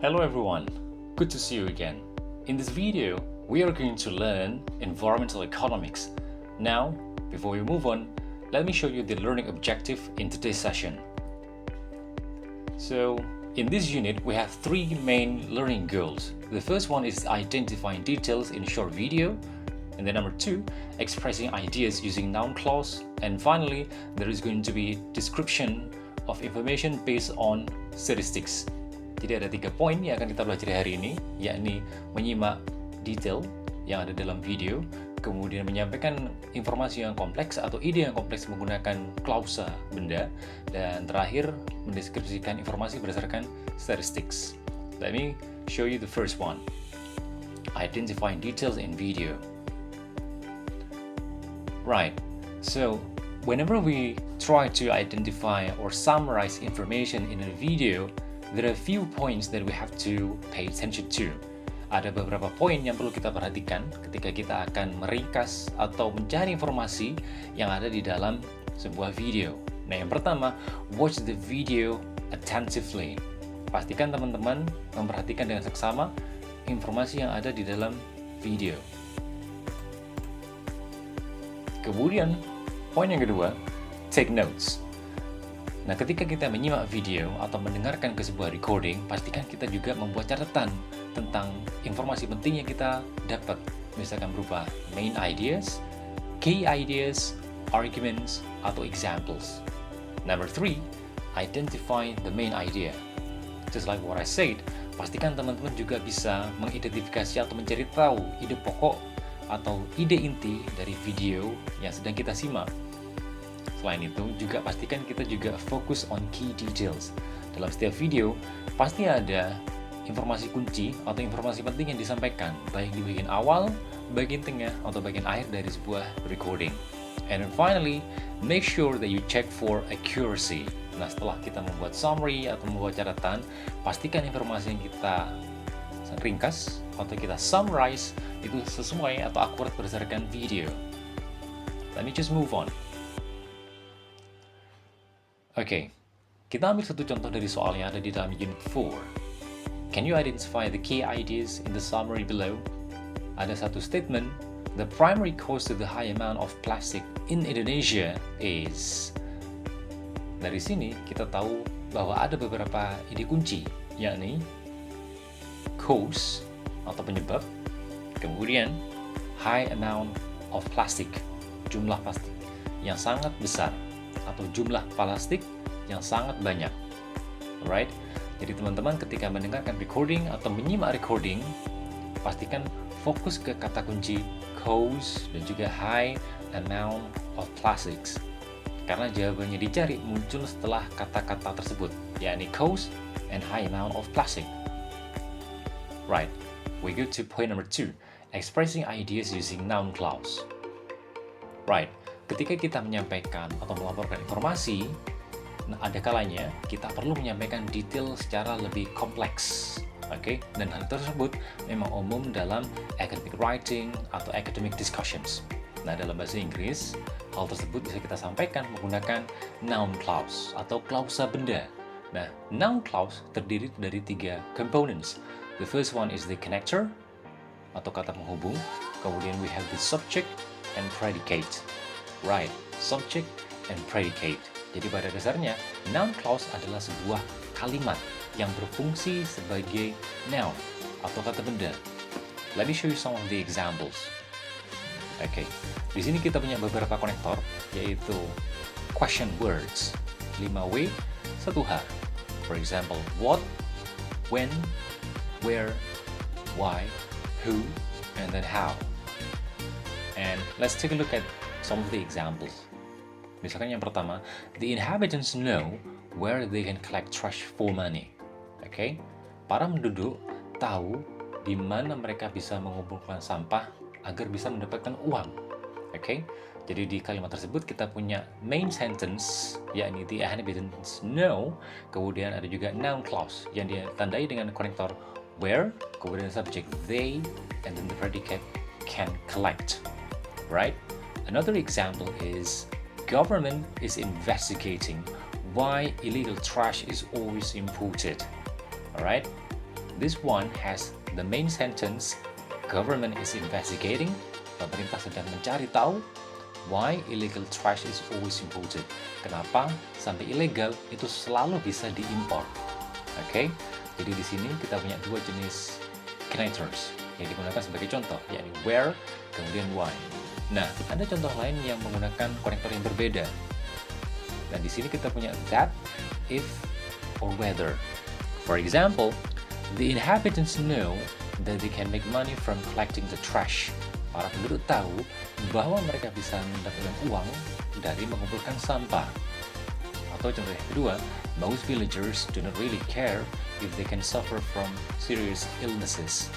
Hello everyone, good to see you again. In this video, we are going to learn environmental economics. Now, before we move on, let me show you the learning objective in today's session. So, in this unit, we have three main learning goals. The first one is identifying details in a short video, and then number two, expressing ideas using noun clause, and finally, there is going to be description of information based on statistics. Jadi ada 3 poin yang akan kita pelajari hari ini, yakni menyimak detail yang ada dalam video, kemudian menyampaikan informasi yang kompleks atau ide yang kompleks menggunakan klausa benda, dan terakhir mendeskripsikan informasi berdasarkan statistics. Let me show you the first one. Identifying details in video. Right, so whenever we try to identify or summarize information in a video, there are a few points that we have to pay attention to. Ada beberapa poin yang perlu kita perhatikan ketika kita akan meringkas atau mencari informasi yang ada di dalam sebuah video. Nah, yang pertama, watch the video attentively. Pastikan teman-teman memperhatikan dengan seksama informasi yang ada di dalam video. Kemudian, poin yang kedua, take notes. Nah, ketika kita menyimak video atau mendengarkan ke sebuah recording, pastikan kita juga membuat catatan tentang informasi penting yang kita dapat. Misalkan berupa main ideas, key ideas, arguments, atau examples. Number 3, identify the main idea. Just like what I said, pastikan teman-teman juga bisa mengidentifikasi atau mencari tahu ide pokok atau ide inti dari video yang sedang kita simak. Selain itu, juga pastikan kita juga fokus on key details. Dalam setiap video, pasti ada informasi kunci atau informasi penting yang disampaikan, baik di bagian awal, bagian tengah, atau bagian akhir dari sebuah recording. And then finally, make sure that you check for accuracy. Nah, setelah kita membuat summary atau membuat catatan, pastikan informasi yang kita ringkas atau kita summarize itu sesuai atau akurat berdasarkan video. Let me just move on. Oke, kita ambil satu contoh dari soal yang ada di dalam Unit 4. Can you identify the key ideas in the summary below? Ada satu statement, the primary cause to the high amount of plastic in Indonesia is... Dari sini kita tahu bahwa ada beberapa ide kunci, yakni cause atau penyebab, kemudian high amount of plastic, jumlah plastik yang sangat besar, atau jumlah plastik yang sangat banyak. Alright? Jadi teman-teman ketika mendengarkan recording atau menyimak recording, pastikan fokus ke kata kunci cause dan juga high amount of plastics. Karena jawabannya dicari muncul setelah kata-kata tersebut, yakni cause and high amount of plastic. Right. We go to point number 2, expressing ideas using noun clause. Right. Ketika kita menyampaikan atau melaporkan informasi, nah ada kalanya kita perlu menyampaikan detail secara lebih kompleks. Oke? Dan hal tersebut memang umum dalam academic writing atau academic discussions. Nah, dalam bahasa Inggris, hal tersebut bisa kita sampaikan menggunakan noun clause atau klausa benda. Nah, noun clause terdiri dari 3 components. The first one is the connector atau kata penghubung. Kemudian we have the subject and predicate. Right, subject and predicate. Jadi pada dasarnya, noun clause adalah sebuah kalimat yang berfungsi sebagai noun atau kata benda. Let me show you some of the examples. Oke, di sini kita punya beberapa konektor, yaitu question words, 5W, 1H. For example, what, when, where, why, who, and then how. And let's take a look at some of the examples. Misalkan yang pertama, the inhabitants know where they can collect trash for money. Oke, para penduduk tahu di mana mereka bisa mengumpulkan sampah agar bisa mendapatkan uang. Oke, jadi di kalimat tersebut kita punya main sentence, yakni the inhabitants know, kemudian ada juga noun clause yang ditandai dengan konektor where, kemudian subject they, and then the predicate can collect. Right? Another example is government is investigating why illegal trash is always imported. Alright? This one has the main sentence, government is investigating, pemerintah sedang mencari tahu, why illegal trash is always imported. Kenapa sampai ilegal itu selalu bisa diimpor. Oke, jadi di sini kita punya dua jenis connectors yang digunakan sebagai contoh, yakni where, kemudian why. Nah, ada contoh lain yang menggunakan konektor yang berbeda. Dan di sini kita punya that, if, or whether. For example, the inhabitants know that they can make money from collecting the trash. Para penduduk tahu bahwa mereka bisa mendapatkan uang dari mengumpulkan sampah. Atau contoh yang kedua, most villagers do not really care if they can suffer from serious illnesses.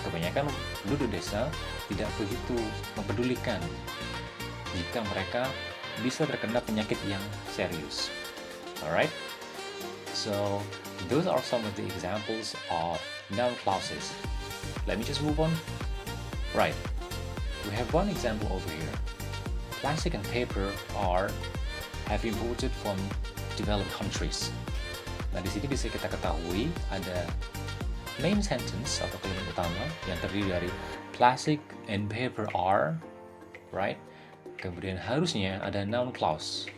Kebanyakan penduduk desa tidak begitu mempedulikan jika mereka bisa terkena penyakit yang serius. Alright? So, those are some of the examples of noun clauses. Let me just move on. Right. We have one example over here. Plastic and paper have imported from developed countries. Nah, di sini bisa kita ketahui ada main sentence atau kalimat utama yang terdiri dari plastic and paper are, right? Kemudian harusnya ada noun clause.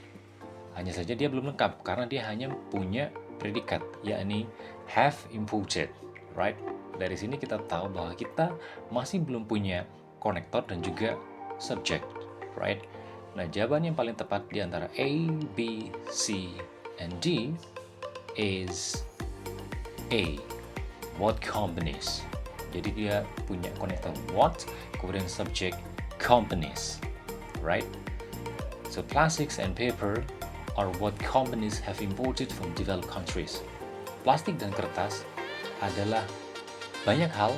Hanya saja dia belum lengkap karena dia hanya punya predikat, yakni have imported, right? Dari sini kita tahu bahwa kita masih belum punya konektor dan juga subject, right? Nah, jawaban yang paling tepat di antara A, B, C, and D is A. What companies? Jadi dia punya konektor what, kemudian subject companies, right? So plastics and paper are what companies have imported from developed countries. Plastik dan kertas adalah banyak hal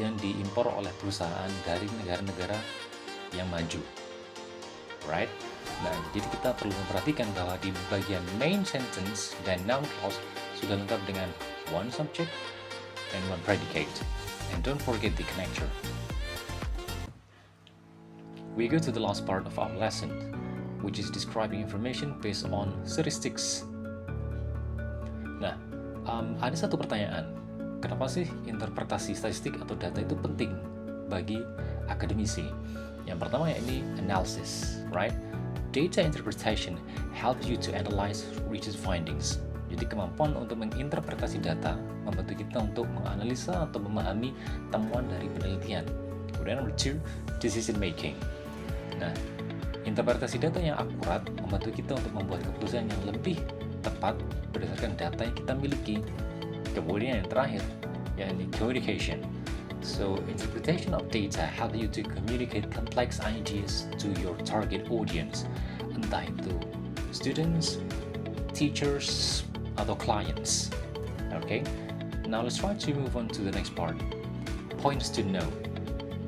yang diimpor oleh perusahaan dari negara-negara yang maju, right? Nah, jadi kita perlu memperhatikan bahwa di bagian main sentence dan noun clause sudah lengkap dengan one subject and one predicate. And don't forget the connector. We go to the last part of our lesson, which is describing information based on statistics. Nah, ada satu pertanyaan. Kenapa sih interpretasi statistik atau data itu penting bagi akademisi? Yang pertama yakni analysis, right? Data interpretation helps you to analyze research findings. Jadi kemampuan untuk menginterpretasi data membantu kita untuk menganalisa atau memahami temuan dari penelitian. Kemudian number 2, decision making. Nah, interpretasi data yang akurat membantu kita untuk membuat keputusan yang lebih tepat berdasarkan data yang kita miliki. Kemudian yang terakhir, yakni communication. So, interpretation of data help you to communicate complex ideas to your target audience, entah itu students, teachers, atau clients. Okay, now let's try to move on to the next part. Points to know.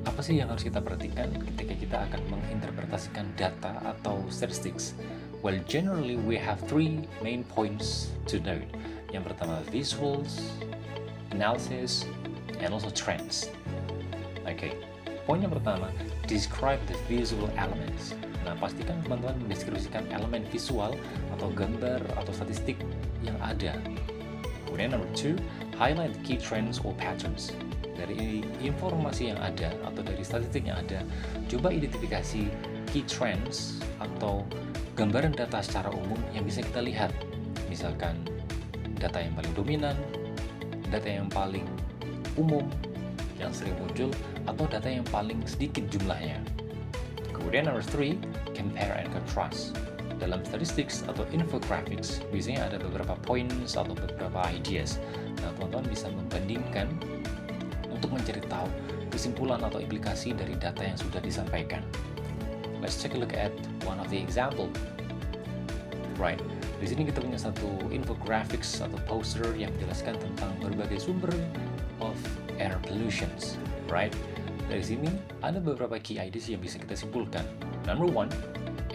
Apa sih yang harus kita perhatikan ketika kita akan menginterpretasikan data atau statistics? Well, generally we have 3 main points to note. Yang pertama, visuals, analysis, and also trends. Okay, poin yang pertama, describe the visual elements. Nah, pastikan teman-teman mendeskripsikan elemen visual atau gambar atau statistik yang ada. Kemudian number 2, highlight the key trends or patterns. Dari informasi yang ada atau dari statistik yang ada, coba identifikasi key trends atau gambaran data secara umum yang bisa kita lihat. Misalkan data yang paling dominan, data yang paling umum, yang sering muncul, atau data yang paling sedikit jumlahnya. Kemudian number 3, compare and contrast. Dalam statistics atau infographics, biasanya ada beberapa points atau beberapa ideas. Nah, teman-teman bisa membandingkan untuk mencari tahu kesimpulan atau implikasi dari data yang sudah disampaikan. Let's take a look at one of the example. Right, di sini kita punya satu infographics atau poster yang menjelaskan tentang berbagai sumber of air pollutions. Right, dari sini ada beberapa key ideas yang bisa kita simpulkan. Number 1,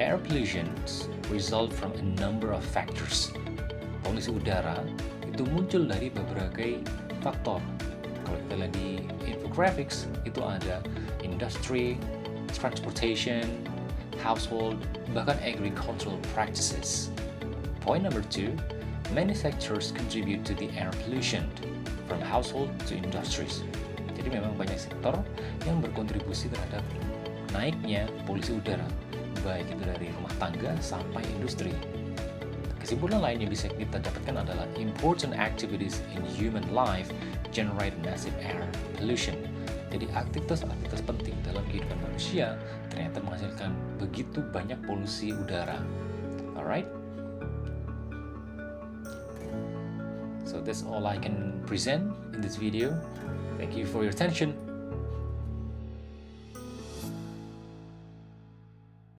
air pollutions result from a number of factors. Polusi udara itu muncul dari berbagai faktor. Kalau kita lihat di infographics, itu ada industry, transportation, household, bahkan agricultural practices. Point number 2, many sectors contribute to the air pollution. from household to industries. Jadi memang banyak sektor yang berkontribusi terhadap naiknya polusi udara, baik itu dari rumah tangga sampai industri. Kesimpulan lain yang bisa kita dapatkan adalah important activities in human life generate massive air pollution. Jadi aktivitas-aktivitas penting dalam kehidupan manusia ternyata menghasilkan begitu banyak polusi udara. Alright? So that's all I can present in this video. Thank you for your attention.